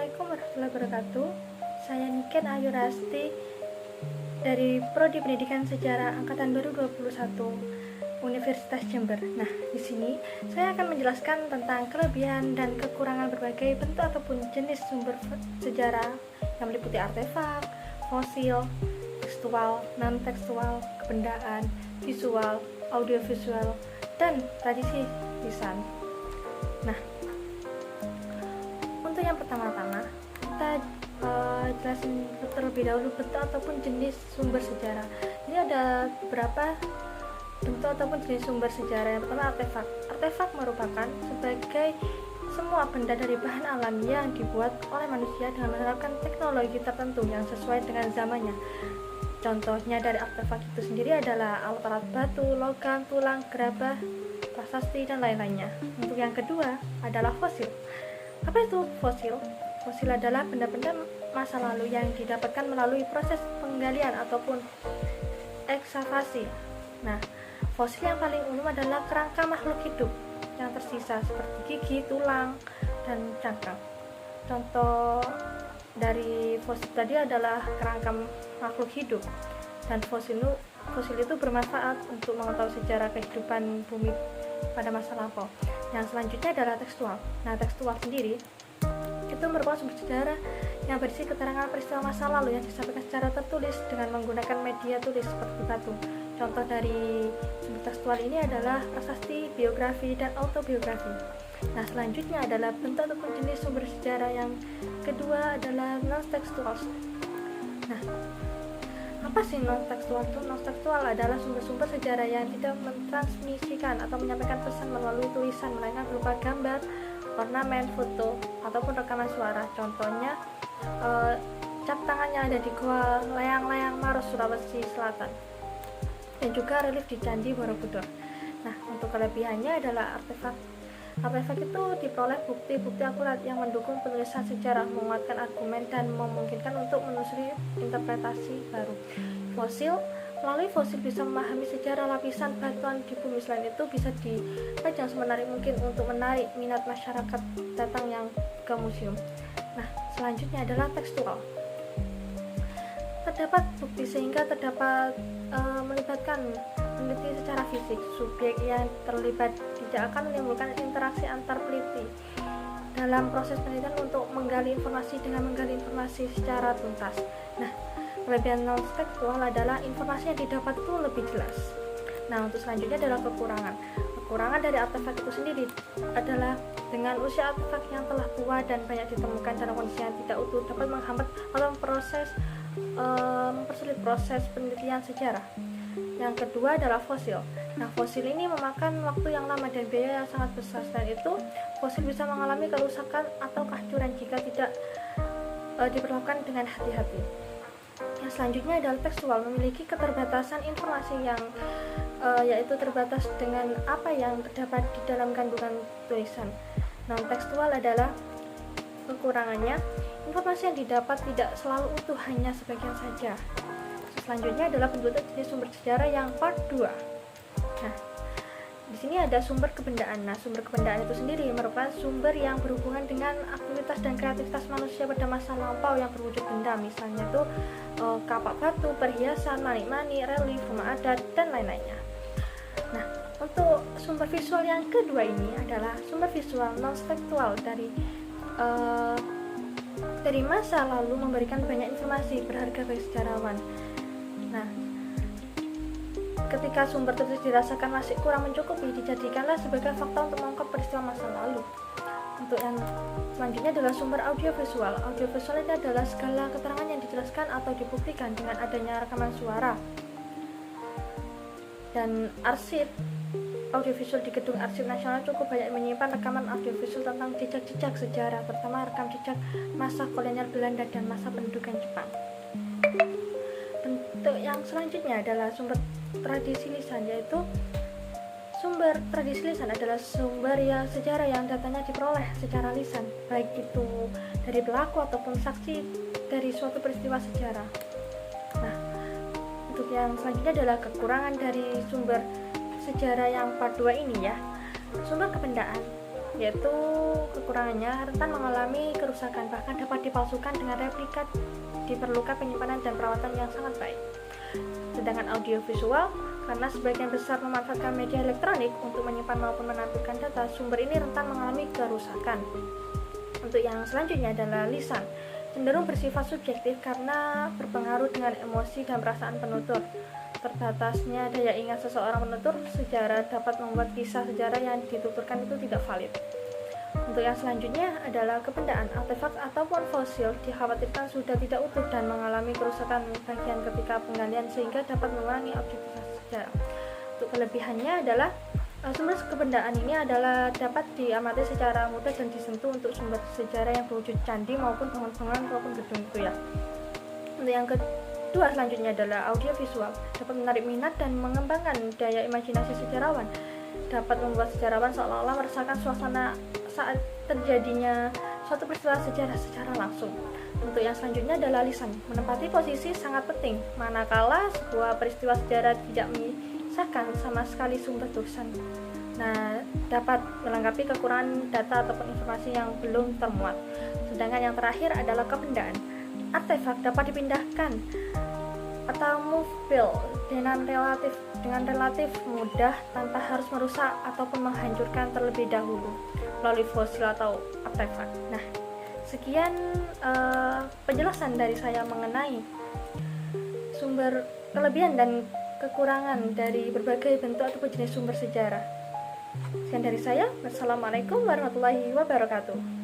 Assalamualaikum warahmatullahi wabarakatuh. Saya Niken Ayu Rasti dari Prodi Pendidikan Sejarah Angkatan 2021 Universitas Jember. Nah, di sini saya akan menjelaskan tentang kelebihan dan kekurangan berbagai bentuk ataupun jenis sumber sejarah yang meliputi artefak, fosil, tekstual, non-tekstual, kebendaan, visual, audiovisual, dan tradisi lisan. Nah, untuk yang pertama-tama kita jelasin terlebih dahulu bentuk ataupun jenis sumber sejarah. Ini ada beberapa bentuk ataupun jenis sumber sejarah. Yang pertama artefak. Artefak merupakan sebagai semua benda dari bahan alami yang dibuat oleh manusia dengan menerapkan teknologi tertentu yang sesuai dengan zamannya. Contohnya dari artefak itu sendiri adalah alat-alat batu, logam, tulang, gerabah, prasasti, dan lain-lainnya. Untuk yang kedua adalah fosil. Apa itu fosil? Fosil adalah benda-benda masa lalu yang didapatkan melalui proses penggalian ataupun ekskavasi. Nah, fosil yang paling umum adalah kerangka makhluk hidup yang tersisa seperti gigi, tulang, dan cangkang. Contoh dari fosil tadi adalah kerangka makhluk hidup, dan fosil itu bermanfaat untuk mengetahui sejarah kehidupan bumi pada masa lampau. Yang selanjutnya adalah tekstual. Nah, tekstual sendiri itu merupakan sumber sejarah yang berisi keterangan peristiwa masa lalu yang disampaikan secara tertulis dengan menggunakan media tulis seperti batu. Contoh dari sumber tekstual ini adalah prasasti, biografi, dan autobiografi. Nah, selanjutnya adalah bentuk ataupun jenis sumber sejarah yang kedua adalah non-tekstual. Nah, apa sih non-tekstual itu? Non-tekstual adalah sumber-sumber sejarah yang tidak mentransmisikan atau menyampaikan pesan melalui tulisan, melainkan berupa gambar, ornamen, foto, ataupun rekaman suara. Contohnya cap tangan yang ada di Gua Layang-Layang Maros, Sulawesi Selatan, dan juga relief di Candi Borobudur. Nah, untuk kelebihannya adalah artefak. Artefak itu diperoleh bukti-bukti akurat yang mendukung penulisan sejarah, menguatkan argumen, dan memungkinkan untuk menelusuri interpretasi baru. Fosil, melalui fosil bisa memahami sejarah lapisan batuan di bumi. Selain itu bisa dipajang semenarik mungkin untuk menarik minat masyarakat datang yang ke museum. Nah, selanjutnya adalah tekstual. Terdapat bukti sehingga terdapat melibatkan peneliti secara fisik. Subjek yang terlibat tidak akan menimbulkan interaksi antar peneliti dalam proses penelitian untuk menggali informasi dengan menggali informasi secara tuntas. Nah, kelebihan non-tekstual adalah informasi yang didapat itu lebih jelas. Nah, untuk selanjutnya adalah kekurangan. Kekurangan dari artefak itu sendiri adalah dengan usia artefak yang telah tua dan banyak ditemukan dalam kondisi yang tidak utuh dapat menghambat atau mempersulit proses penelitian sejarah. Yang kedua adalah fosil. Nah, fosil ini memakan waktu yang lama dan biaya yang sangat besar. Selain itu, fosil bisa mengalami kerusakan atau kehancuran jika tidak diperlakukan dengan hati-hati. Yang selanjutnya adalah tekstual, memiliki keterbatasan informasi yang yaitu terbatas dengan apa yang terdapat di dalam kandungan tulisan. Non-tekstual adalah kekurangannya, informasi yang didapat tidak selalu utuh, hanya sebagian saja. Selanjutnya adalah bentuk jenis sumber sejarah yang part 2. Nah, di sini ada sumber kebendaan. Nah, sumber kebendaan itu sendiri merupakan sumber yang berhubungan dengan aktivitas dan kreativitas manusia pada masa lampau yang berwujud benda. Misalnya itu kapak batu, perhiasan, manik-manik, relief, rumah adat, dan lain-lainnya. Nah, untuk sumber visual yang kedua ini adalah sumber visual non-tekstual dari masa lalu, memberikan banyak informasi berharga bagi sejarawan. Nah, ketika sumber tersebut dirasakan masih kurang mencukupi, dijadikanlah sebagai fakta untuk mengungkap peristiwa masa lalu. Untuk yang selanjutnya adalah sumber audiovisual. Audiovisual ini adalah segala keterangan yang dijelaskan atau dibuktikan dengan adanya rekaman suara. Dan arsip audiovisual di Gedung Arsip Nasional cukup banyak menyimpan rekaman audiovisual tentang jejak-jejak sejarah, terutama rekam jejak masa kolonial Belanda dan masa pendudukan Jepang. Bentuk yang selanjutnya adalah sumber tradisi lisan, yaitu sumber tradisi lisan adalah sumber sejarah yang datanya diperoleh secara lisan, baik itu dari pelaku ataupun saksi dari suatu peristiwa sejarah. Nah, untuk yang selanjutnya adalah kekurangan dari sumber sejarah yang part 2 ini ya. Sumber kebendaan. yaitu kekurangannya rentan mengalami kerusakan, bahkan dapat dipalsukan dengan replika, diperlukan penyimpanan dan perawatan yang sangat baik. Sedangkan audiovisual, karena sebagian besar memanfaatkan media elektronik untuk menyimpan maupun menampilkan data, sumber ini rentan mengalami kerusakan. Untuk yang selanjutnya adalah lisan, cenderung bersifat subjektif karena berpengaruh dengan emosi dan perasaan penutur. Terbatasnya daya ingat seseorang penutur sejarah dapat membuat kisah sejarah yang dituturkan itu tidak valid. Untuk yang selanjutnya adalah kebendaan, artefak ataupun fosil dikhawatirkan sudah tidak utuh dan mengalami kerusakan bagian ketika penggalian sehingga dapat mengurangi objektivitas sejarah. Untuk kelebihannya adalah sumber kebendaan ini adalah dapat diamati secara mudah dan disentuh untuk sumber sejarah yang berwujud candi maupun bangunan-bangunan maupun gedung itu ya. Untuk yang kedua selanjutnya adalah audiovisual, dapat menarik minat dan mengembangkan daya imajinasi sejarawan, dapat membuat sejarawan seolah-olah merasakan suasana saat terjadinya suatu peristiwa sejarah secara langsung. Untuk yang selanjutnya adalah lisan, menempati posisi sangat penting manakala sebuah peristiwa sejarah tidak menyisakan sama sekali sumber tulisan. Nah, dapat melengkapi kekurangan data ataupun informasi yang belum termuat. Sedangkan yang terakhir adalah kebendaan. Artefak dapat dipindahkan atau movable dengan relatif mudah tanpa harus merusak ataupun menghancurkan terlebih dahulu melalui fosil atau artefak. Nah, sekian penjelasan dari saya mengenai sumber kelebihan dan kekurangan dari berbagai bentuk ataupun jenis sumber sejarah. Sekian dari saya. Wassalamualaikum warahmatullahi wabarakatuh.